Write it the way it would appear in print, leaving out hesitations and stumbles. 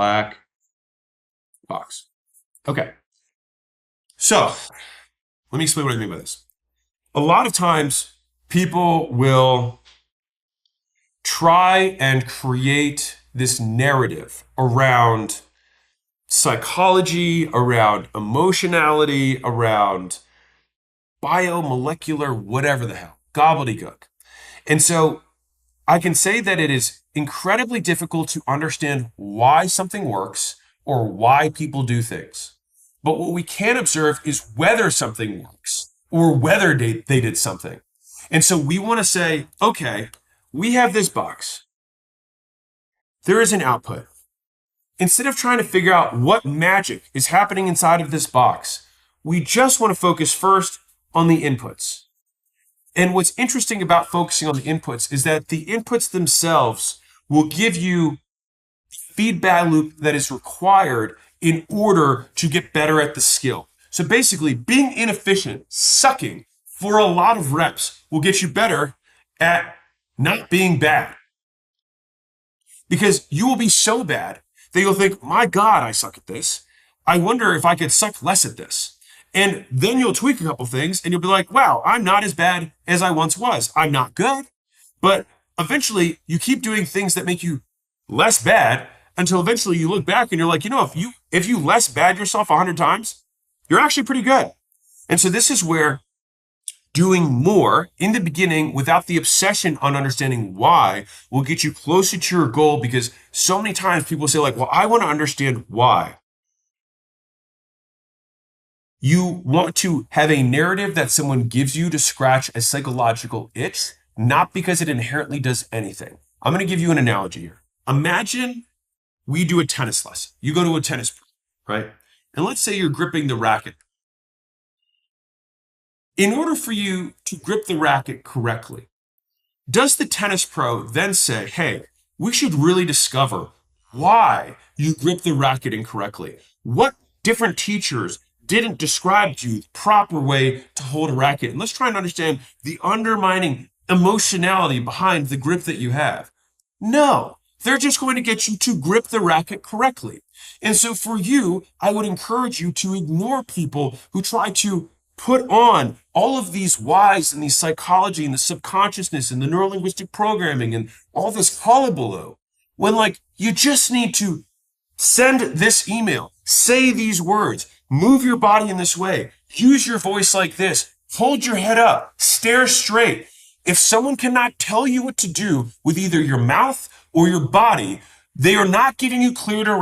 black box. Okay. So let me explain what I mean by this. A lot of times people will try and create this narrative around psychology, around emotionality, around biomolecular, whatever the hell, gobbledygook. And so I can say that it is incredibly difficult to understand why something works or why people do things. But what we can observe is whether something works or whether they did something. And so we want to say, okay, we have this box. There is an output. Instead of trying to figure out what magic is happening inside of this box, we just want to focus first on the inputs. And what's interesting about focusing on the inputs is that the inputs themselves will give you feedback loop that is required in order to get better at the skill. So basically, being inefficient, sucking for a lot of reps will get you better at not being bad. Because you will be so bad that you'll think, my God, I suck at this. I wonder if I could suck less at this. And then you'll tweak a couple things and you'll be like, wow, I'm not as bad as I once was. I'm not good. But eventually you keep doing things that make you less bad until eventually you look back and you're like, if you less bad yourself 100 times, you're actually pretty good. And so this is where doing more in the beginning without the obsession on understanding why will get you closer to your goal, because so many times people say like, well, I want to understand why. You want to have a narrative that someone gives you to scratch a psychological itch, not because it inherently does anything. I'm going to give you an analogy here. Imagine we do a tennis lesson. You go to a tennis pro, right? And let's say you're gripping the racket. In order for you to grip the racket correctly, does the tennis pro then say, hey, we should really discover why you grip the racket incorrectly? What different teachers didn't describe to you the proper way to hold a racket? And let's try and understand the undermining emotionality behind the grip that you have. No, they're just going to get you to grip the racket correctly. And so for you, I would encourage you to ignore people who try to put on all of these whys and these psychology and the subconsciousness and the neurolinguistic programming and all this hullabaloo, when like you just need to send this email, say these words, move your body in this way, use your voice like this, hold your head up, stare straight. If someone cannot tell you what to do with either your mouth or your body, they are not giving you clear direction.